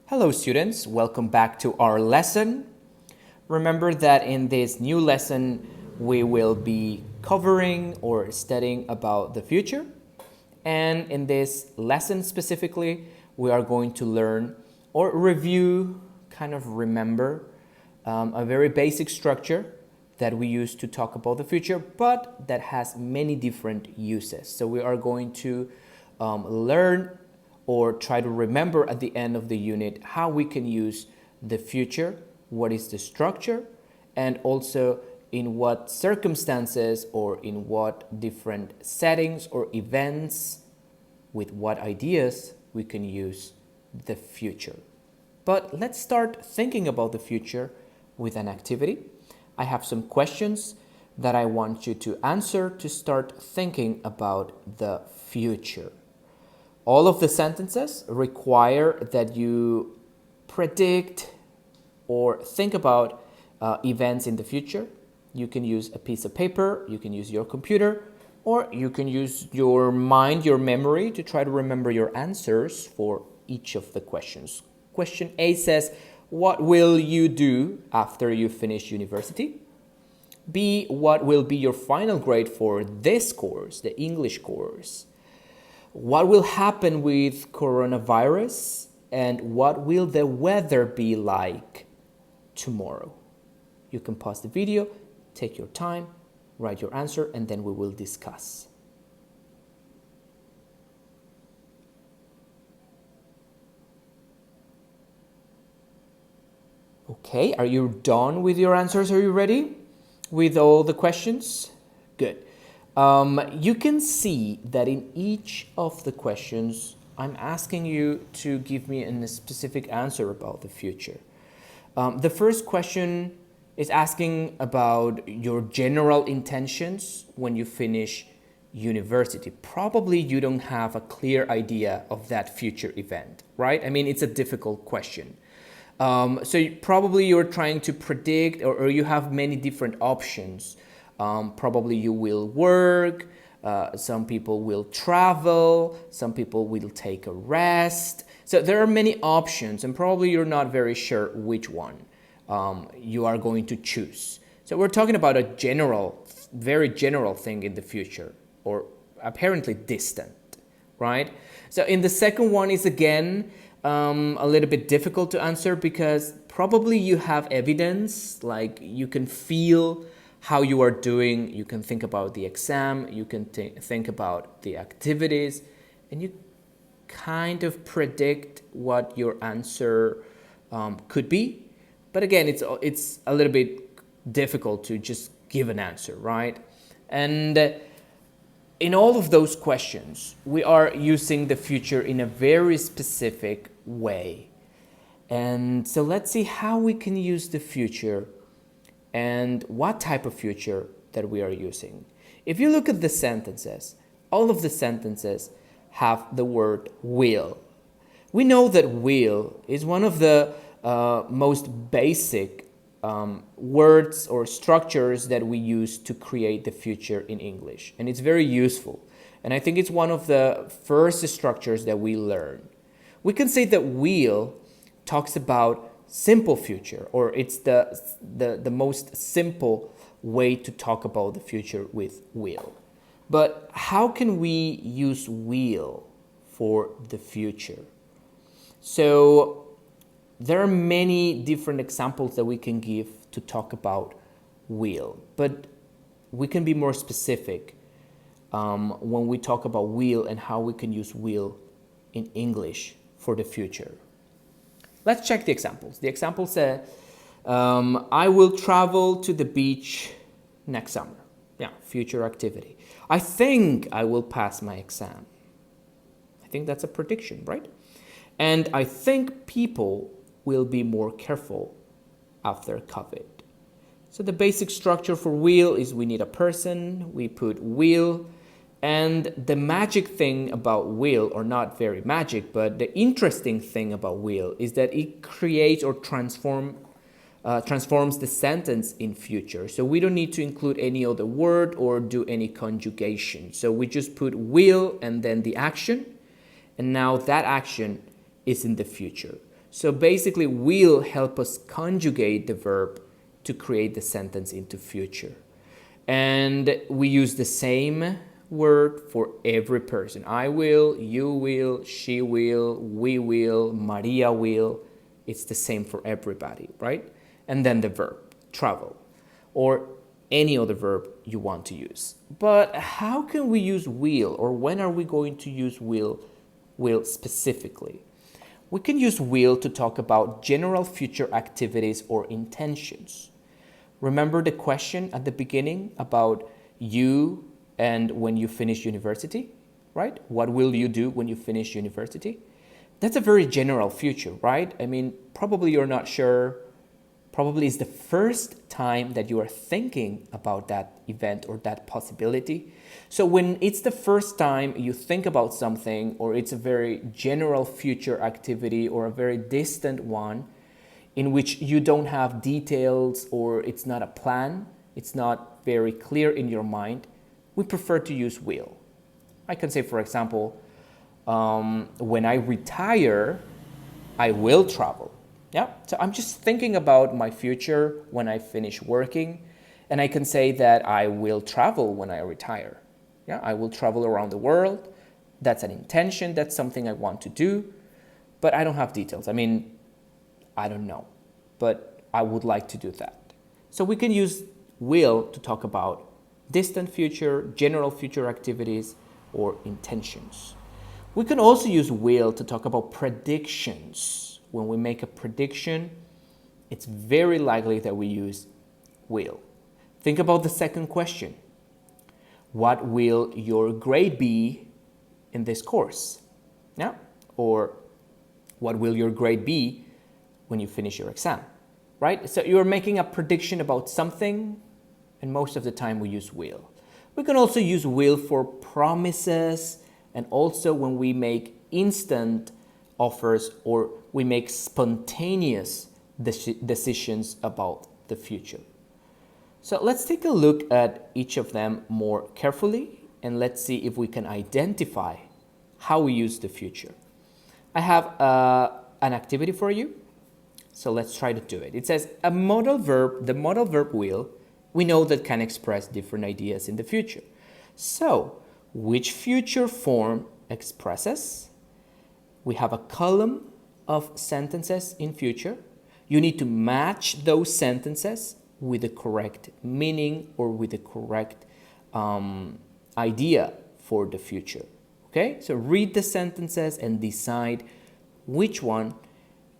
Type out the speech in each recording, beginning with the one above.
Hello students, welcome back to our lesson. Remember that in this new lesson we will be covering or studying about the future. And in this lesson specifically, we are going to learn or review, remember a very basic structure that we use to talk about the future, but that has many different uses. So we are going to learn or try to remember at the end of the unit how we can use the future, what is the structure, and also in what circumstances or in what different settings or events, with what ideas we can use the future. But let's start thinking about the future with an activity. I have some questions that I want you to answer to start thinking about the future. All of the sentences require that you predict or think about events in the future. You can use a piece of paper, you can use your computer, or you can use your mind, your memory to try to remember your answers for each of the questions. Question A says, what will you do after you finish university? B, what will be your final grade for this course, the English course? What will happen with coronavirus, and what will the weather be like tomorrow? You can pause the video, take your time, write your answer, and then we will discuss. Okay, are you done with your answers? Are you ready with all the questions? Good. You can see that in each of the questions, I'm asking you to give me a specific answer about the future. The first question is asking about your general intentions when you finish university. Probably you don't have a clear idea of that future event, right? I mean, it's a difficult question. Probably you're trying to predict, or you have many different options. Probably you will work, some people will travel, some people will take a rest. So there are many options, and probably you're not very sure which one you are going to choose. So we're talking about a general, very general thing in the future, or apparently distant, right? So in the second one is again a little bit difficult to answer, because probably you have evidence, like you can feel how you are doing, you can think about the exam, you can think about the activities, and you kind of predict what your answer could be. But again, it's a little bit difficult to just give an answer, right? And in all of those questions, we are using the future in a very specific way. And so let's see how we can use the future and what type of future that we are using. If you look at the sentences, all of the sentences have the word will. We know that will is one of the most basic words or structures that we use to create the future in English. And it's very useful. And I think it's one of the first structures that we learn. We can say that will talks about simple future, or it's the most simple way to talk about the future with will. But how can we use will for the future? So there are many different examples that we can give to talk about will, but we can be more specific when we talk about will and how we can use will in English for the future. Let's check the examples. The example says, I will travel to the beach next summer. Yeah, future activity. I think I will pass my exam. I think that's a prediction, right? And I think people will be more careful after COVID. So the basic structure for will is we need a person, we put will, and the magic thing about will, or not very magic, but the interesting thing about will is that it creates or transforms the sentence in future. So we don't need to include any other word or do any conjugation. So we just put will and then the action, and now that action is in the future. So basically, will help us conjugate the verb to create the sentence into future. And we use the same word for every person. I will, you will, she will, we will, Maria will. It's the same for everybody, right? And then the verb, travel, or any other verb you want to use. But how can we use will, or when are we going to use will specifically? We can use will to talk about general future activities or intentions. Remember the question at the beginning about you and when you finish university, right? What will you do when you finish university? That's a very general future, right? I mean, probably you're not sure. Probably it's the first time that you are thinking about that event or that possibility. So when it's the first time you think about something, or it's a very general future activity or a very distant one in which you don't have details, or it's not a plan, it's not very clear in your mind, we prefer to use will. I can say, for example, when I retire, I will travel. Yeah, so I'm just thinking about my future when I finish working, and I can say that I will travel when I retire. Yeah, I will travel around the world. That's an intention. That's something I want to do, but I don't have details. I mean, I don't know, but I would like to do that. So we can use will to talk about distant future, general future activities, or intentions. We can also use will to talk about predictions. When we make a prediction, it's very likely that we use will. Think about the second question. What will your grade be in this course? Yeah? Or what will your grade be when you finish your exam? Right? So you're making a prediction about something, and most of the time we use will. We can also use will for promises, and also when we make instant offers or we make spontaneous decisions about the future. So let's take a look at each of them more carefully, and let's see if we can identify how we use the future. I have an activity for you, so let's try to do it. It says the modal verb will, we know that can express different ideas in the future. So which future form expresses? We have a column of sentences in future. You need to match those sentences with the correct meaning or with the correct idea for the future. Okay, so read the sentences and decide which one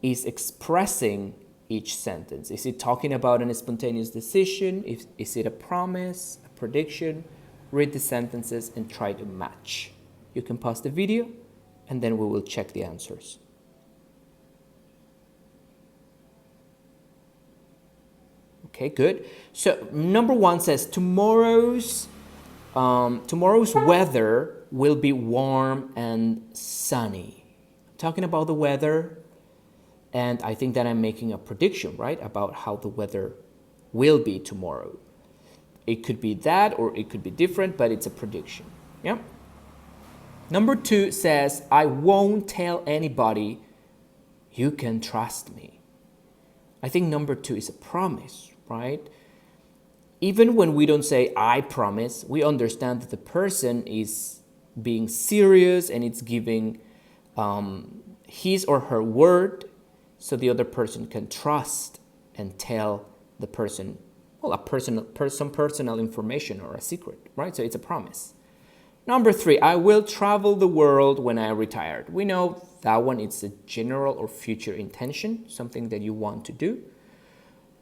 is expressing each sentence. Is it talking about a spontaneous decision? Is it a promise, a prediction? Read the sentences and try to match. You can pause the video and then we will check the answers. Okay, good. So number one says tomorrow's weather will be warm and sunny. Talking about the weather, and I think that I'm making a prediction, right, about how the weather will be tomorrow. It could be that or it could be different, but it's a prediction. Yeah. Number two says, I won't tell anybody. You can trust me. I think number two is a promise, right? Even when we don't say I promise, we understand that the person is being serious and it's giving his or her word, so the other person can trust and tell the person, well, some personal information or a secret, right? So it's a promise. Number three, I will travel the world when I retire. We know that one, it's a general or future intention, something that you want to do.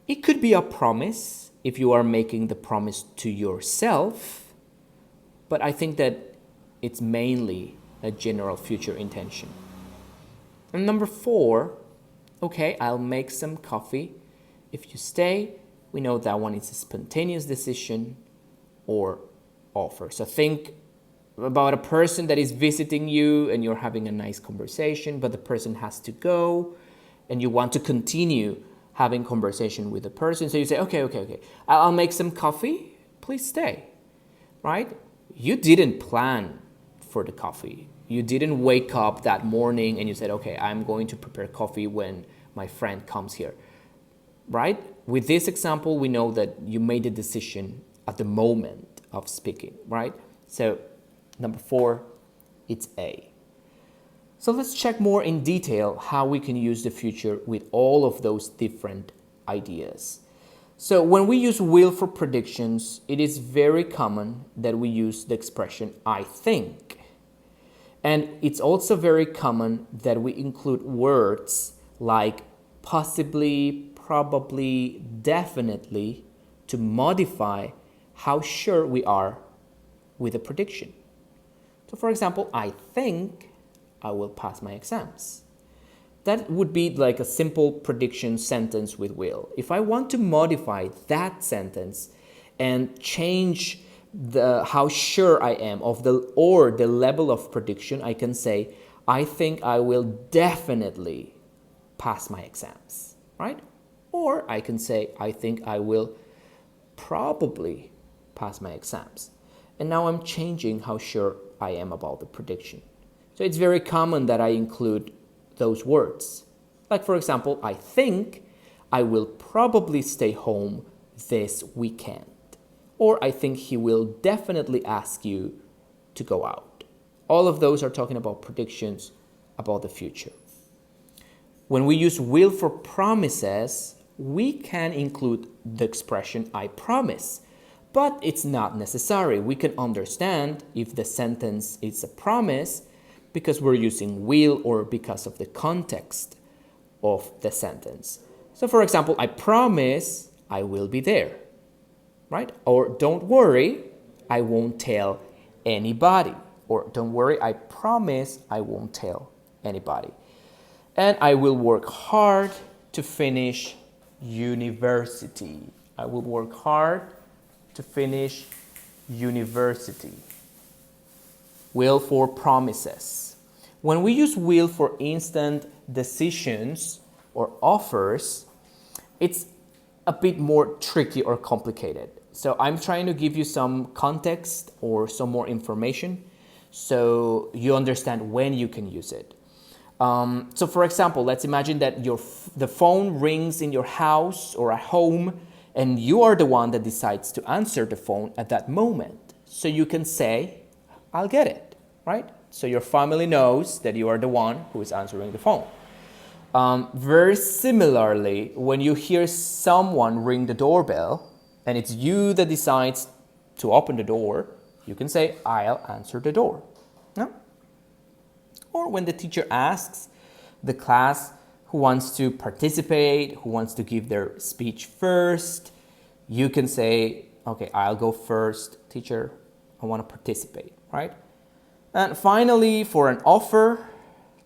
It could be a promise if you are making the promise to yourself, but I think that it's mainly a general future intention. And number four, okay, I'll make some coffee. If you stay, we know that one is a spontaneous decision or offer. So think about a person that is visiting you and you're having a nice conversation, but the person has to go and you want to continue having conversation with the person. So you say, okay, I'll make some coffee. Please stay, right? You didn't plan for the coffee. You didn't wake up that morning and you said, okay, I'm going to prepare coffee when my friend comes here, right? With this example, we know that you made a decision at the moment of speaking, right? So number 4, it's A. So let's check more in detail how we can use the future with all of those different ideas. So when we use will for predictions, it is very common that we use the expression I think. And it's also very common that we include words like possibly, probably, definitely to modify how sure we are with a prediction. So for example, I think I will pass my exams. That would be like a simple prediction sentence with will. If I want to modify that sentence and change how sure I am of the level of prediction, I can say, I think I will definitely pass my exams, right? Or I can say, I think I will probably pass my exams. And now I'm changing how sure I am about the prediction. So it's very common that I include those words. Like for example, I think I will probably stay home this weekend. Or I think he will definitely ask you to go out. All of those are talking about predictions about the future. When we use will for promises, we can include the expression I promise. But it's not necessary. We can understand if the sentence is a promise because we're using will or because of the context of the sentence. So for example, I promise I will be there, right? Or don't worry, I won't tell anybody. Or don't worry, I promise I won't tell anybody. And I will work hard to finish university. I will work hard to finish university. Will for promises. When we use will for instant decisions or offers, it's a bit more tricky or complicated. So I'm trying to give you some context or some more information so you understand when you can use it. So for example, let's imagine that the phone rings in your house or at home and you are the one that decides to answer the phone at that moment. So you can say, I'll get it, right? So your family knows that you are the one who is answering the phone. Very similarly, when you hear someone ring the doorbell and it's you that decides to open the door, you can say, I'll answer the door. No? Or when the teacher asks the class who wants to participate, who wants to give their speech first, you can say, okay, I'll go first, teacher, I want to participate, right? And finally, for an offer,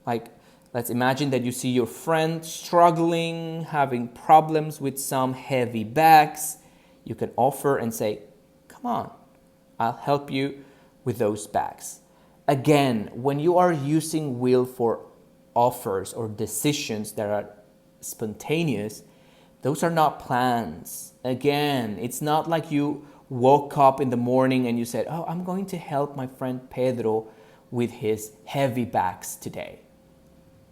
like let's imagine that you see your friend struggling, having problems with some heavy bags, you can offer and say, come on, I'll help you with those bags. Again, when you are using will for offers or decisions that are spontaneous, those are not plans. Again, it's not like you woke up in the morning and you said, oh, I'm going to help my friend Pedro with his heavy bags today.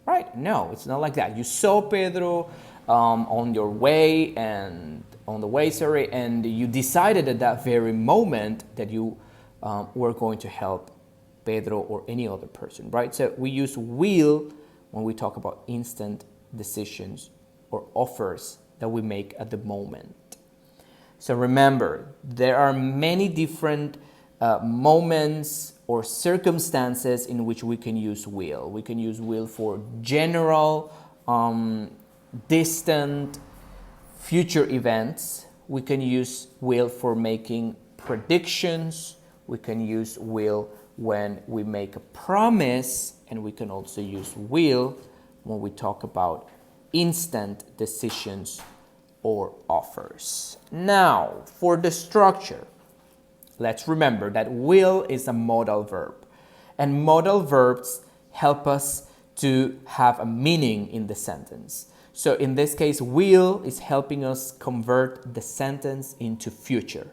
Right? No, it's not like that. You saw Pedro on the way, and you decided at that very moment that you were going to help Pedro or any other person, right? So we use will when we talk about instant decisions or offers that we make at the moment. So remember, there are many different moments or circumstances in which we can use will. We can use will for general, distant, future events. We can use will for making predictions. We can use will when we make a promise, and we can also use will when we talk about instant decisions or offers. Now, for the structure, let's remember that will is a modal verb, and modal verbs help us to have a meaning in the sentence. So in this case, will is helping us convert the sentence into future.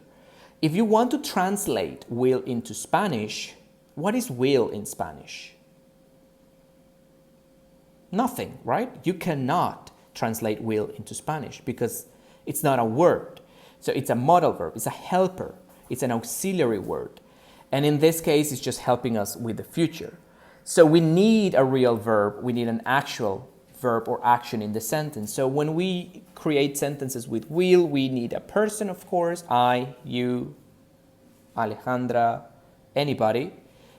If you want to translate will into Spanish, what is will in Spanish? Nothing, right? You cannot translate will into Spanish because it's not a word. So it's a modal verb, it's a helper, it's an auxiliary word. And in this case, it's just helping us with the future. So we need a real verb, we need an actual verb or action in the sentence. So when we create sentences with will, we need a person, of course, I, you, Alejandra, anybody.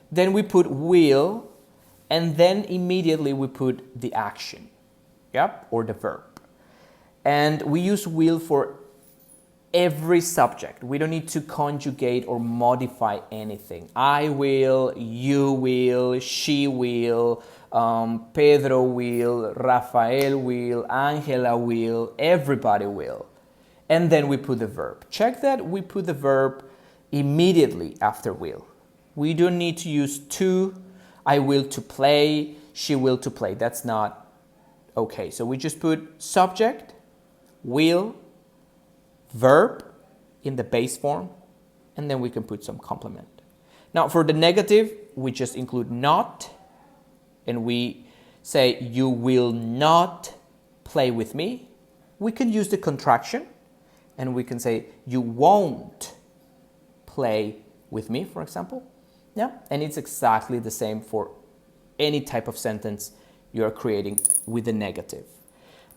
Then we put will, and then immediately we put the action, yep, or the verb. And we use will for every subject. We don't need to conjugate or modify anything. I will, you will, she will, Pedro will, Rafael will, Angela will, everybody will. And then we put the verb. Check that we put the verb immediately after will. We don't need to use to, I will to play, she will to play. That's not okay. So we just put subject, will, verb in the base form, and then we can put some complement. Now for the negative, we just include not, and we say you will not play with me. We can use the contraction, and we can say you won't play with me, for example. Yeah, and it's exactly the same for any type of sentence you are creating with the negative.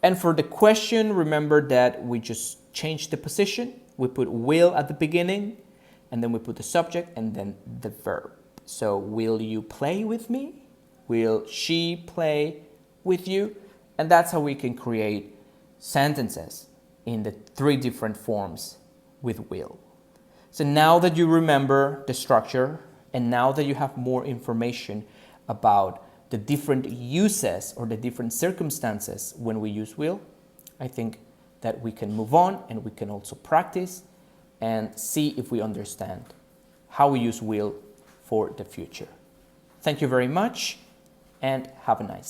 And for the question, remember that we just change the position. We put will at the beginning, and then we put the subject and then the verb. So will you play with me? Will she play with you? And that's how we can create sentences in the 3 different forms with will. So now that you remember the structure, and now that you have more information about the different uses or the different circumstances when we use will, I think that we can move on and we can also practice and see if we understand how we use will for the future. Thank you very much and have a nice day.